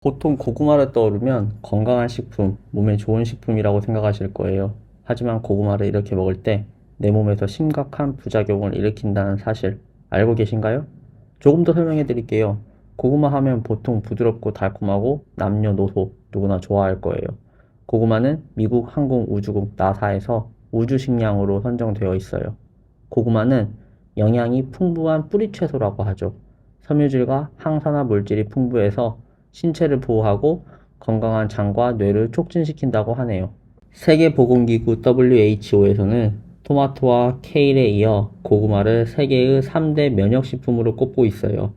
보통 고구마를 떠오르면 건강한 식품, 몸에 좋은 식품이라고 생각하실 거예요. 하지만 고구마를 이렇게 먹을 때 내 몸에서 심각한 부작용을 일으킨다는 사실 알고 계신가요? 조금 더 설명해 드릴게요. 고구마 하면 보통 부드럽고 달콤하고 남녀노소 누구나 좋아할 거예요. 고구마는 미국 항공우주국 나사에서 우주식량으로 선정되어 있어요. 고구마는 영양이 풍부한 뿌리채소라고 하죠. 섬유질과 항산화 물질이 풍부해서 신체를 보호하고 건강한 장과 뇌를 촉진시킨다고 하네요. 세계보건기구 WHO에서는 토마토와 케일에 이어 고구마를 세계의 3대 면역식품으로 꼽고 있어요.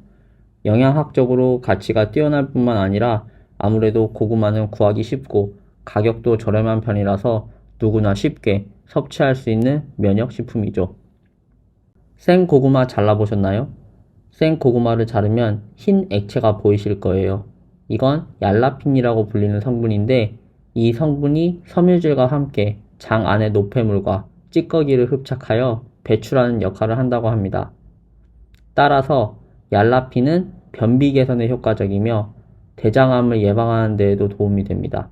영양학적으로 가치가 뛰어날 뿐만 아니라 아무래도 고구마는 구하기 쉽고 가격도 저렴한 편이라서 누구나 쉽게 섭취할 수 있는 면역식품이죠. 생고구마 잘라보셨나요? 생고구마를 자르면 흰 액체가 보이실 거예요. 이건 얄라핀이라고 불리는 성분인데 이 성분이 섬유질과 함께 장 안의 노폐물과 찌꺼기를 흡착하여 배출하는 역할을 한다고 합니다. 따라서 얄라핀은 변비 개선에 효과적이며 대장암을 예방하는 데에도 도움이 됩니다.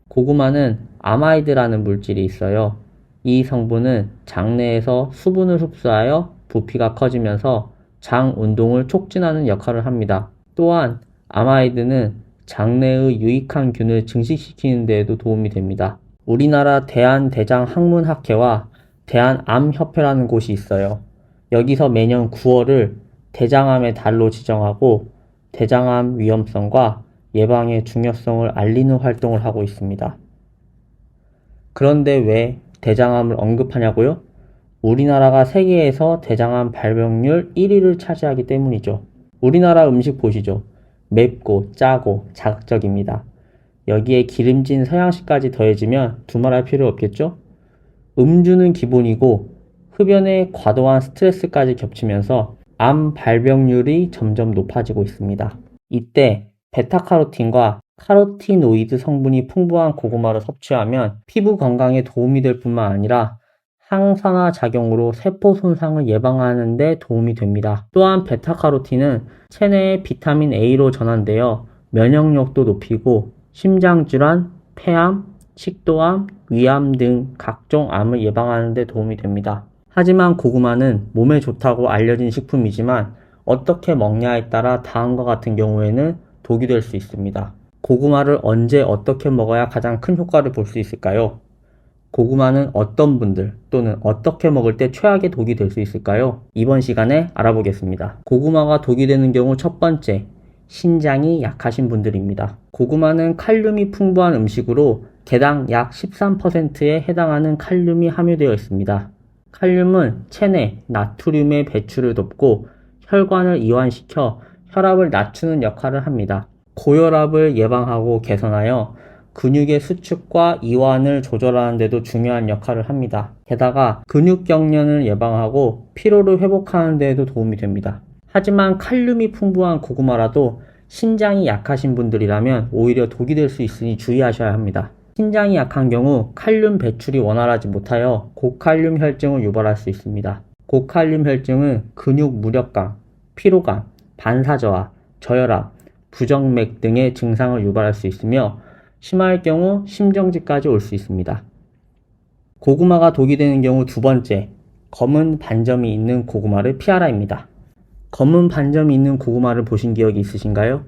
고구마는 아마이드라는 물질이 있어요. 이 성분은 장내에서 수분을 흡수하여 부피가 커지면서 장 운동을 촉진하는 역할을 합니다. 또한 아마이드는 장내의 유익한 균을 증식시키는 데에도 도움이 됩니다. 우리나라 대한대장학문학회와 대한암협회라는 곳이 있어요. 여기서 매년 9월을 대장암의 달로 지정하고 대장암 위험성과 예방의 중요성을 알리는 활동을 하고 있습니다. 그런데 왜 대장암을 언급하냐고요? 우리나라가 세계에서 대장암 발병률 1위를 차지하기 때문이죠. 우리나라 음식 보시죠. 맵고 짜고 자극적입니다. 여기에 기름진 서양식까지 더해지면 두말할 필요 없겠죠? 음주는 기본이고 흡연의 과도한 스트레스까지 겹치면서 암 발병률이 점점 높아지고 있습니다. 이때 베타카로틴과 카로티노이드 성분이 풍부한 고구마를 섭취하면 피부 건강에 도움이 될 뿐만 아니라 항산화 작용으로 세포 손상을 예방하는 데 도움이 됩니다. 또한 베타카로틴은 체내의 비타민 A로 전환되어 면역력도 높이고 심장질환, 폐암, 식도암, 위암 등 각종 암을 예방하는 데 도움이 됩니다. 하지만 고구마는 몸에 좋다고 알려진 식품이지만 어떻게 먹냐에 따라 다음과 같은 경우에는 독이 될 수 있습니다. 고구마를 언제 어떻게 먹어야 가장 큰 효과를 볼 수 있을까요? 고구마는 어떤 분들 또는 어떻게 먹을 때 최악의 독이 될 수 있을까요? 이번 시간에 알아보겠습니다. 고구마가 독이 되는 경우 첫 번째, 신장이 약하신 분들입니다. 고구마는 칼륨이 풍부한 음식으로 개당 약 13%에 해당하는 칼륨이 함유되어 있습니다. 칼륨은 체내 나트륨의 배출을 돕고 혈관을 이완시켜 혈압을 낮추는 역할을 합니다. 고혈압을 예방하고 개선하여 근육의 수축과 이완을 조절하는 데도 중요한 역할을 합니다. 게다가 근육 경련을 예방하고 피로를 회복하는 데에도 도움이 됩니다. 하지만 칼륨이 풍부한 고구마라도 신장이 약하신 분들이라면 오히려 독이 될 수 있으니 주의하셔야 합니다. 신장이 약한 경우 칼륨 배출이 원활하지 못하여 고칼륨 혈증을 유발할 수 있습니다. 고칼륨 혈증은 근육 무력감, 피로감, 반사저하, 저혈압, 부정맥 등의 증상을 유발할 수 있으며 심할 경우 심정지까지 올 수 있습니다. 고구마가 독이 되는 경우 두 번째, 검은 반점이 있는 고구마를 피하라입니다. 검은 반점이 있는 고구마를 보신 기억이 있으신가요?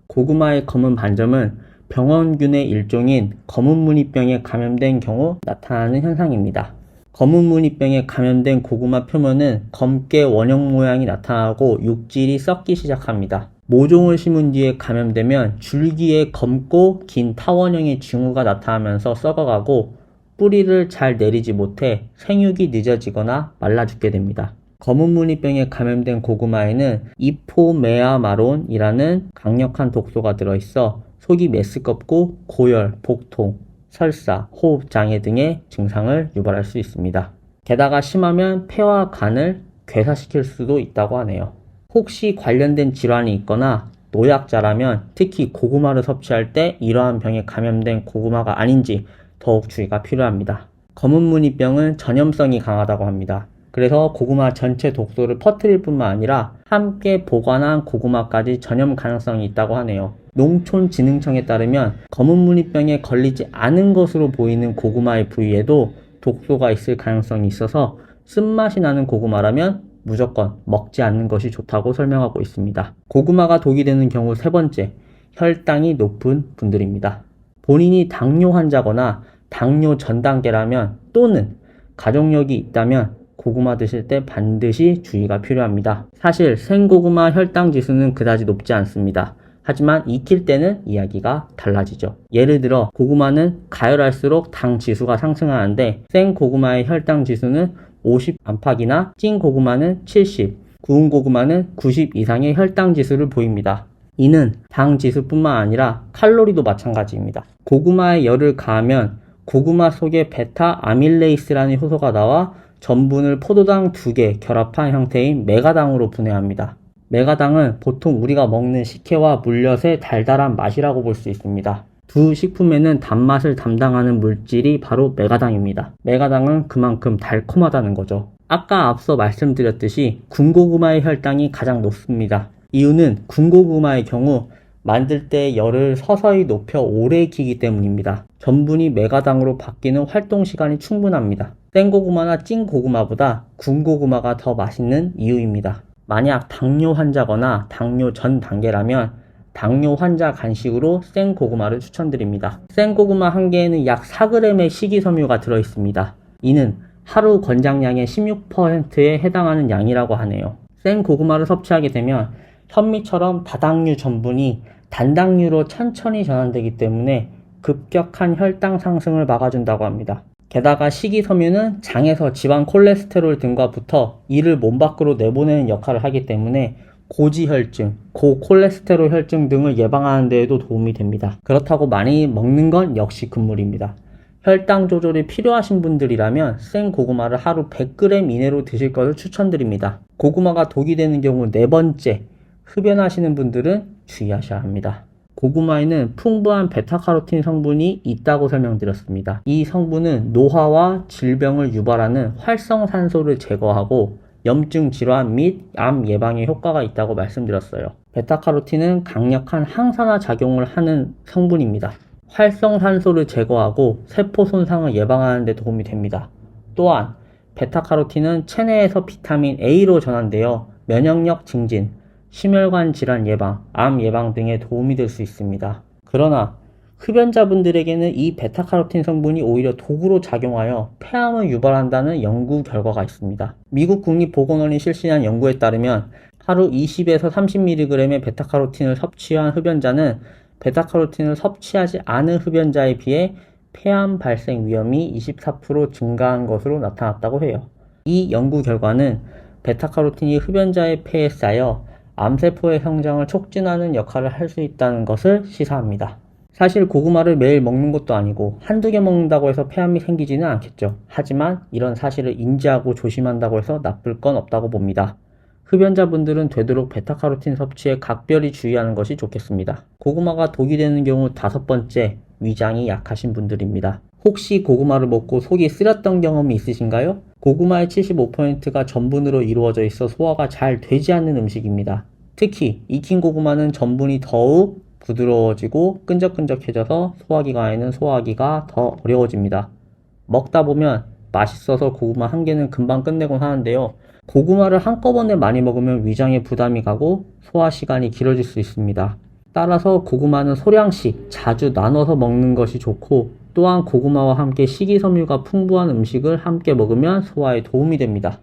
고구마의 검은 반점은 병원균의 일종인 검은무늬병에 감염된 경우 나타나는 현상입니다. 검은무늬병에 감염된 고구마 표면은 검게 원형 모양이 나타나고 육질이 썩기 시작합니다. 모종을 심은 뒤에 감염되면 줄기에 검고 긴 타원형의 징후가 나타나면서 썩어가고 뿌리를 잘 내리지 못해 생육이 늦어지거나 말라 죽게 됩니다. 검은무늬병에 감염된 고구마에는 이포메아마론이라는 강력한 독소가 들어있어 속이 메스껍고 고열, 복통, 설사, 호흡장애 등의 증상을 유발할 수 있습니다. 게다가 심하면 폐와 간을 괴사시킬 수도 있다고 하네요. 혹시 관련된 질환이 있거나 노약자라면 특히 고구마를 섭취할 때 이러한 병에 감염된 고구마가 아닌지 더욱 주의가 필요합니다. 검은무늬병은 전염성이 강하다고 합니다. 그래서 고구마 전체 독소를 퍼뜨릴 뿐만 아니라 함께 보관한 고구마까지 전염 가능성이 있다고 하네요. 농촌진흥청에 따르면 검은무늬병에 걸리지 않은 것으로 보이는 고구마의 부위에도 독소가 있을 가능성이 있어서 쓴맛이 나는 고구마라면 무조건 먹지 않는 것이 좋다고 설명하고 있습니다. 고구마가 독이 되는 경우 세 번째, 혈당이 높은 분들입니다. 본인이 당뇨 환자거나 당뇨 전 단계라면 또는 가족력이 있다면 고구마 드실 때 반드시 주의가 필요합니다. 사실 생고구마 혈당 지수는 그다지 높지 않습니다. 하지만 익힐 때는 이야기가 달라지죠. 예를 들어 고구마는 가열할수록 당 지수가 상승하는데 생고구마의 혈당 지수는 50 안팎이나 찐 고구마는 70, 구운 고구마는 90 이상의 혈당 지수를 보입니다. 이는 당 지수뿐만 아니라 칼로리도 마찬가지입니다. 고구마에 열을 가하면 고구마 속에 베타 아밀레이스라는 효소가 나와 전분을 포도당 2개 결합한 형태인 메가당으로 분해합니다. 메가당은 보통 우리가 먹는 식혜와 물엿의 달달한 맛이라고 볼 수 있습니다. 두 식품에는 단맛을 담당하는 물질이 바로 메가당입니다. 메가당은 그만큼 달콤하다는 거죠. 아까 앞서 말씀드렸듯이 군고구마의 혈당이 가장 높습니다. 이유는 군고구마의 경우 만들 때 열을 서서히 높여 오래 익히기 때문입니다. 전분이 메가당으로 바뀌는 활동 시간이 충분합니다. 생고구마나 찐 고구마보다 군고구마가 더 맛있는 이유입니다. 만약 당뇨 환자거나 당뇨 전 단계라면 당뇨 환자 간식으로 생고구마를 추천드립니다. 생고구마 한 개에는 약 4g의 식이섬유가 들어있습니다. 이는 하루 권장량의 16%에 해당하는 양이라고 하네요. 생고구마를 섭취하게 되면 현미처럼 다당류 전분이 단당류로 천천히 전환되기 때문에 급격한 혈당 상승을 막아준다고 합니다. 게다가 식이섬유는 장에서 지방 콜레스테롤 등과 붙어 이를 몸 밖으로 내보내는 역할을 하기 때문에 고지혈증, 고콜레스테롤 혈증 등을 예방하는 데에도 도움이 됩니다. 그렇다고 많이 먹는 건 역시 금물입니다. 혈당 조절이 필요하신 분들이라면 생고구마를 하루 100g 이내로 드실 것을 추천드립니다. 고구마가 독이 되는 경우 네 번째, 흡연하시는 분들은 주의하셔야 합니다. 고구마에는 풍부한 베타카로틴 성분이 있다고 설명드렸습니다. 이 성분은 노화와 질병을 유발하는 활성산소를 제거하고 염증 질환 및 암 예방에 효과가 있다고 말씀드렸어요. 베타카로틴은 강력한 항산화 작용을 하는 성분입니다. 활성산소를 제거하고 세포 손상을 예방하는 데 도움이 됩니다. 또한 베타카로틴은 체내에서 비타민 A로 전환되어 면역력 증진, 심혈관 질환 예방, 암 예방 등에 도움이 될 수 있습니다. 그러나 흡연자분들에게는 이 베타카로틴 성분이 오히려 독으로 작용하여 폐암을 유발한다는 연구 결과가 있습니다. 미국 국립보건원이 실시한 연구에 따르면 하루 20에서 30mg의 베타카로틴을 섭취한 흡연자는 베타카로틴을 섭취하지 않은 흡연자에 비해 폐암 발생 위험이 24% 증가한 것으로 나타났다고 해요. 이 연구 결과는 베타카로틴이 흡연자의 폐에 쌓여 암세포의 성장을 촉진하는 역할을 할 수 있다는 것을 시사합니다. 사실 고구마를 매일 먹는 것도 아니고 한두 개 먹는다고 해서 폐암이 생기지는 않겠죠. 하지만 이런 사실을 인지하고 조심한다고 해서 나쁠 건 없다고 봅니다. 흡연자분들은 되도록 베타카로틴 섭취에 각별히 주의하는 것이 좋겠습니다. 고구마가 독이 되는 경우 다섯 번째, 위장이 약하신 분들입니다. 혹시 고구마를 먹고 속이 쓰렸던 경험이 있으신가요? 고구마의 75%가 전분으로 이루어져 있어 소화가 잘 되지 않는 음식입니다. 특히 익힌 고구마는 전분이 더욱 부드러워지고 끈적끈적해져서 소화기관에는 소화하기가 더 어려워집니다. 먹다 보면 맛있어서 고구마 한 개는 금방 끝내곤 하는데요. 고구마를 한꺼번에 많이 먹으면 위장에 부담이 가고 소화 시간이 길어질 수 있습니다. 따라서 고구마는 소량씩 자주 나눠서 먹는 것이 좋고, 또한 고구마와 함께 식이섬유가 풍부한 음식을 함께 먹으면 소화에 도움이 됩니다.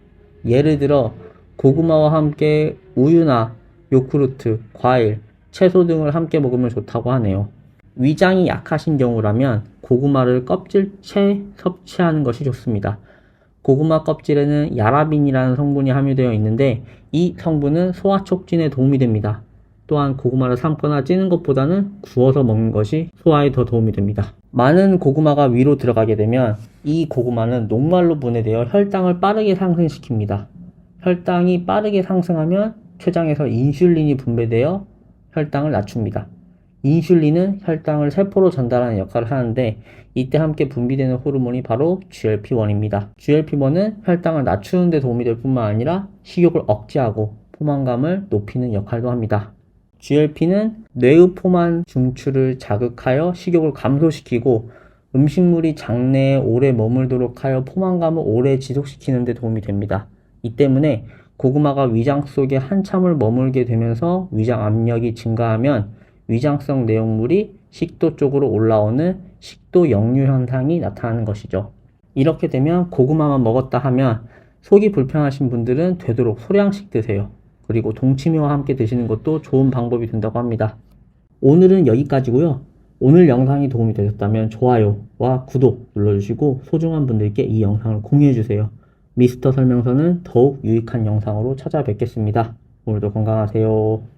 예를 들어 고구마와 함께 우유나 요구르트, 과일, 채소 등을 함께 먹으면 좋다고 하네요. 위장이 약하신 경우라면 고구마를 껍질채 섭취하는 것이 좋습니다. 고구마 껍질에는 야라빈이라는 성분이 함유되어 있는데 이 성분은 소화 촉진에 도움이 됩니다. 또한 고구마를 삶거나 찌는 것보다는 구워서 먹는 것이 소화에 더 도움이 됩니다. 많은 고구마가 위로 들어가게 되면 이 고구마는 녹말로 분해되어 혈당을 빠르게 상승시킵니다. 혈당이 빠르게 상승하면 췌장에서 인슐린이 분배되어 혈당을 낮춥니다. 인슐린은 혈당을 세포로 전달하는 역할을 하는데 이때 함께 분비되는 호르몬이 바로 GLP-1입니다. GLP-1은 혈당을 낮추는 데 도움이 될 뿐만 아니라 식욕을 억제하고 포만감을 높이는 역할도 합니다. GLP는 뇌의 포만 중추를 자극하여 식욕을 감소시키고 음식물이 장내에 오래 머물도록 하여 포만감을 오래 지속시키는 데 도움이 됩니다. 이 때문에 고구마가 위장 속에 한참을 머물게 되면서 위장 압력이 증가하면 위장성 내용물이 식도 쪽으로 올라오는 식도 역류 현상이 나타나는 것이죠. 이렇게 되면 고구마만 먹었다 하면 속이 불편하신 분들은 되도록 소량씩 드세요. 그리고 동치미와 함께 드시는 것도 좋은 방법이 된다고 합니다. 오늘은 여기까지고요. 오늘 영상이 도움이 되셨다면 좋아요와 구독 눌러주시고 소중한 분들께 이 영상을 공유해주세요. 미스터 설명서는 더욱 유익한 영상으로 찾아뵙겠습니다. 오늘도 건강하세요.